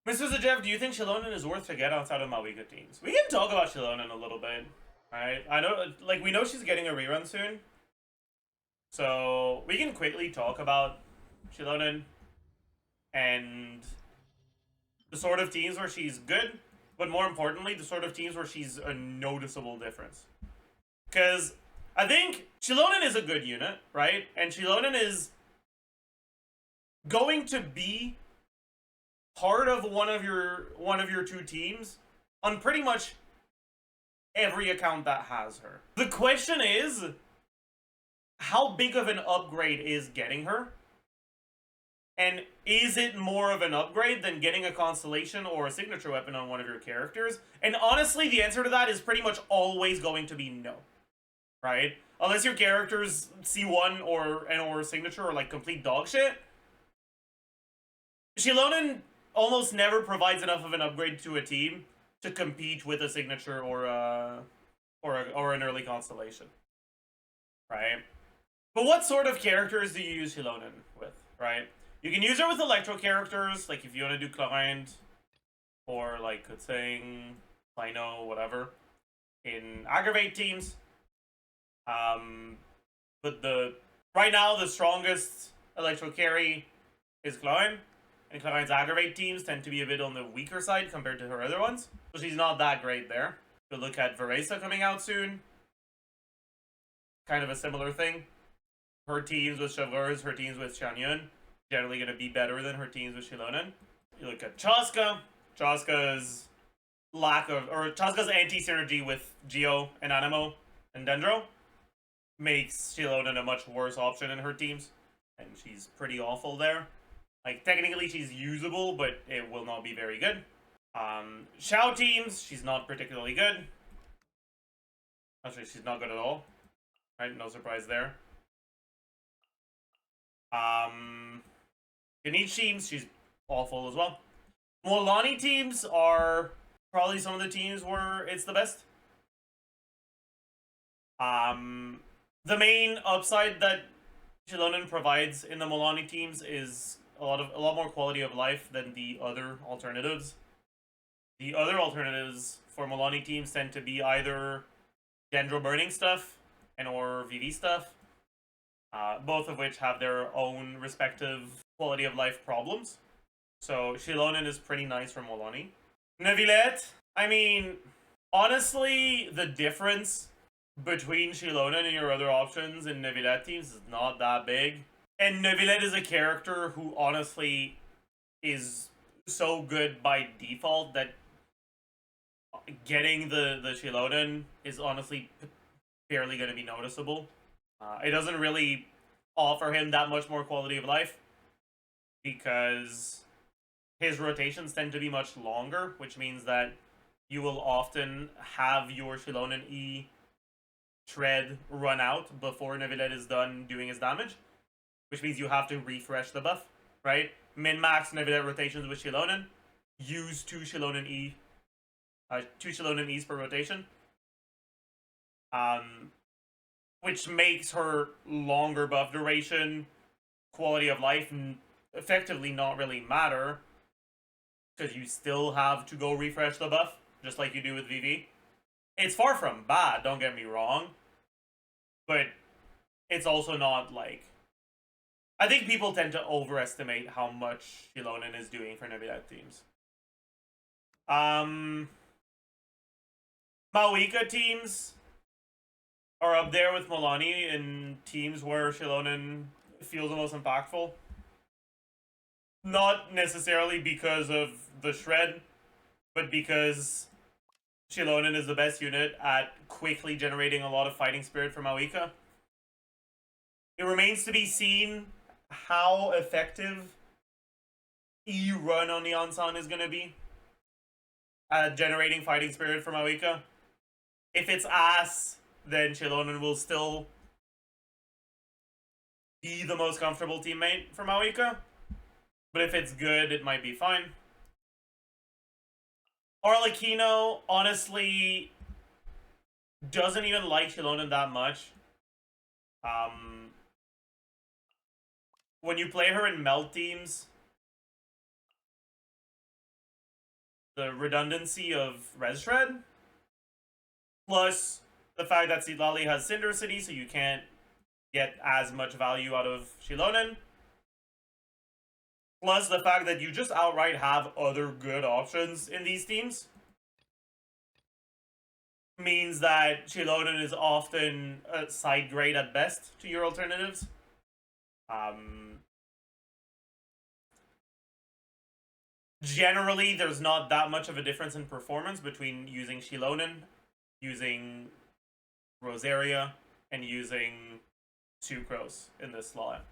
Mr. Zajef, do you think Xilonen is worth to get outside of Mavuika teams? We can talk about Xilonen a little bit. Alright? I know, like, we know she's getting a rerun soon. So, we can quickly talk about Xilonen and the sort of teams where she's good, but more importantly, the sort of teams where she's a noticeable difference. Because I think Xilonen is a good unit, right? And Xilonen is going to be part of one of your two teams on pretty much every account that has her. The question is, how big of an upgrade is getting her? And is it more of an upgrade than getting a constellation or a signature weapon on one of your characters? And honestly, the answer to that is pretty much always going to be no. Right? Unless your character's C1 or signature or like complete dog shit. Xilonen almost never provides enough of an upgrade to a team to compete with a signature or an early constellation. Right? But what sort of characters do you use Xilonen with, right? You can use her with electro characters, like if you want to do Client, or like saying Lino, whatever, in aggravate teams. But right now the strongest electro carry is Client, and Client's aggravate teams tend to be a bit on the weaker side compared to her other ones, so she's not that great there. You'll look at Veresa coming out soon. Kind of a similar thing. Her teams with Chevreuse, her teams with Xianyun, generally going to be better than her teams with Xilonen. You look at Chaska. Chaska's Chaska's anti-synergy with Geo and Animo and Dendro makes Xilonen a much worse option in her teams. And she's pretty awful there. Like, technically she's usable, but it will not be very good. Xiao teams, she's not particularly good. Actually, she's not good at all. Right, no surprise there. Ganesh teams, she's awful as well. Molani teams are probably some of the teams where it's the best. The main upside that Xilonen provides in the Molani teams is a lot more quality of life than the other alternatives. The other alternatives for Molani teams tend to be either Dendro burning stuff and or VV stuff, both of which have their own respective quality of life problems. So Xilonen is pretty nice for Molani. Neuvillette, I mean, honestly, the difference between Xilonen and your other options in Neuvillette teams is not that big. And Neuvillette is a character who honestly is so good by default that getting the Xilonen is honestly barely going to be noticeable. It doesn't really offer him that much more quality of life because his rotations tend to be much longer, which means that you will often have your Xilonen E tread run out before Neuvillette is done doing his damage, which means you have to refresh the buff, right? Min-max Neuvillette rotations with Xilonen, use two Xilonen E's per rotation. Which makes her longer buff duration, quality of life, effectively not really matter, because you still have to go refresh the buff, just like you do with VV. It's far from bad, don't get me wrong, but it's also not like... I think people tend to overestimate how much Xilonen is doing for Neuvillette teams. Mavuika teams are up there with Molani in teams where Xilonen feels the most impactful. Not necessarily because of the shred, but because Xilonen is the best unit at quickly generating a lot of fighting spirit for Mavuika. It remains to be seen how effective E-Run on the Ansan is going to be at generating fighting spirit for Mavuika. If it's ass, then Xilonen will still be the most comfortable teammate for Mavuika. But if it's good, it might be fine. Arlecchino, honestly, doesn't even like Xilonen that much. When you play her in melt teams, the redundancy of Res Shred, plus the fact that Citlali has Cinder City, so you can't get as much value out of Xilonen, plus the fact that you just outright have other good options in these teams, means that Xilonen is often a side grade at best to your alternatives. Generally, there's not that much of a difference in performance between using Xilonen, using Rosaria, and using Sucrose in this slot.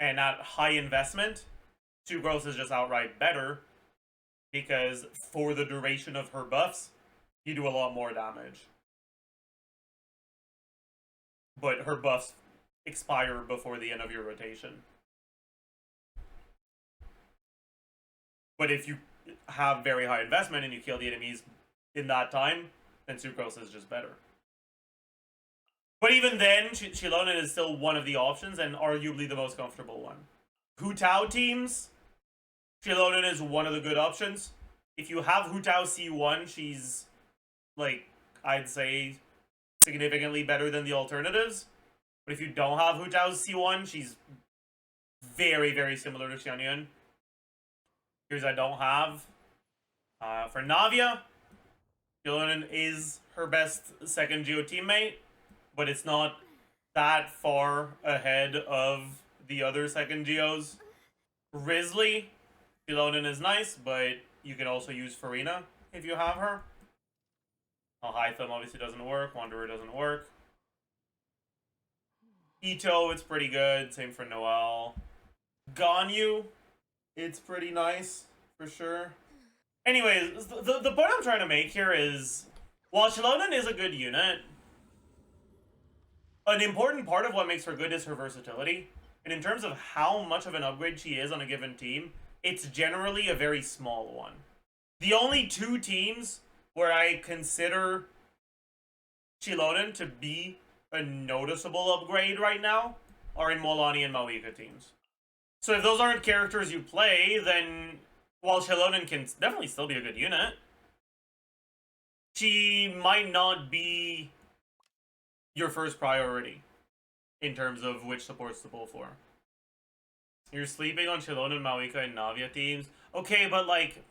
And at high investment, Sucrose is just outright better because for the duration of her buffs, you do a lot more damage. But her buffs expire before the end of your rotation. But if you have very high investment and you kill the enemies in that time, then Sucrose is just better. But even then, Xilonen is still one of the options and arguably the most comfortable one. Hu Tao teams, Xilonen is one of the good options. If you have Hu Tao C1, she's, like, I'd say significantly better than the alternatives. But if you don't have Hu Tao C1, she's very, very similar to Xianyun. Here's I don't have. For Navia, Xilonen is her best second Geo teammate, but it's not that far ahead of the other second Geos. Risley, Xilonen is nice, but you can also use Farina if you have her. Hytham obviously doesn't work, Wanderer doesn't work. Ito, it's pretty good, same for Noel. Ganyu, it's pretty nice, for sure. Anyways, the point I'm trying to make here is, while Xilonen is a good unit, an important part of what makes her good is her versatility. And in terms of how much of an upgrade she is on a given team, it's generally a very small one. The only two teams where I consider Xilonen to be a noticeable upgrade right now are in Molani and Mavuika teams. So if those aren't characters you play, then while Xilonen can definitely still be a good unit, she might not be your first priority in terms of which supports to pull for. You're sleeping on Xilonen, Mavuika, and Navia teams. Okay, but like,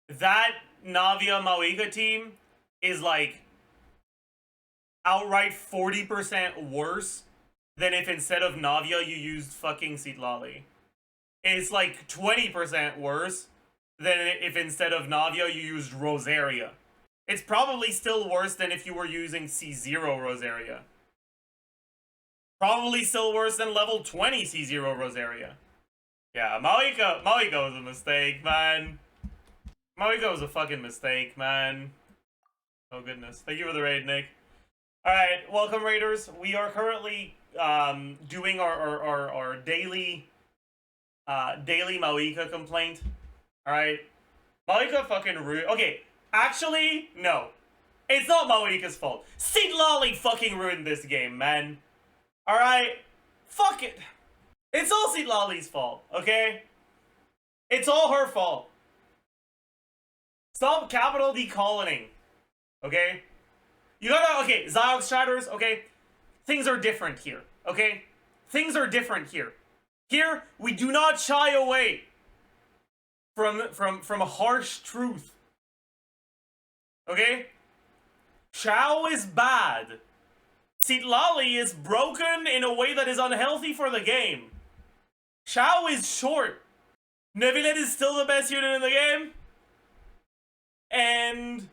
that Navia Mavuika team is like outright 40% worse than if instead of Navia you used fucking Citlali. It's like 20% worse than if instead of Navia you used Rosaria. It's probably still worse than if you were using C0 Rosaria. Probably still worse than level 20 C0 Rosaria. Yeah, Mavuika was a mistake, man. Mavuika was a fucking mistake, man. Oh goodness. Thank you for the raid, Nick. Alright, welcome raiders. We are currently doing our daily Mavuika complaint. Alright. Mavuika fucking ruined. Okay, actually, no. It's not Mavuika's fault. Citlali fucking ruined this game, man. Alright? Fuck it. It's all Citlali's fault, okay? It's all her fault. Stop capital decoloning. Okay? You gotta, okay, Ziox chatters, okay? Things are different here, okay? Things are different here. Here, we do not shy away from a harsh truth. Okay? Xiao is bad. Citlali is broken in a way that is unhealthy for the game. Xiao is short. Nevilet is still the best unit in the game. And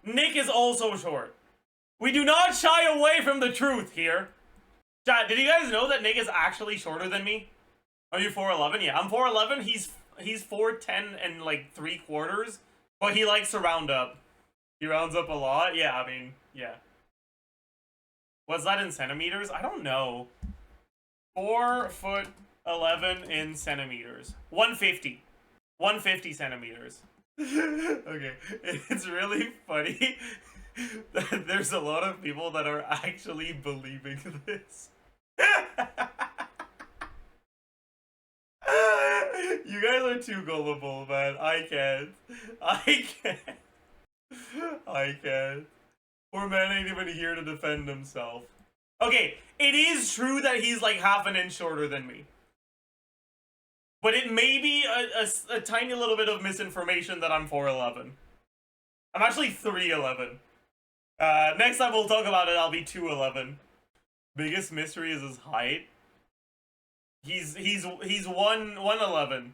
Nick is also short. We do not shy away from the truth here. Chat, did you guys know that Nick is actually shorter than me? Are you 4'11"? Yeah, I'm 4'11". He's 4'10" and like 3/4, but he likes to round up. He rounds up a lot. Yeah, I mean, yeah. What's that in centimeters? I don't know. 4'11" in centimeters. 150. 150 centimeters. Okay, it's really funny that there's a lot of people that are actually believing this. You guys are too gullible, man. I can't. I can't. I can't. Poor man ain't even here to defend himself. Okay, it is true that he's like half an inch shorter than me. But it may be a tiny little bit of misinformation that I'm 4'11". I'm actually 3'11". Next time we'll talk about it, I'll be 2'11". Biggest mystery is his height. He's 1'11".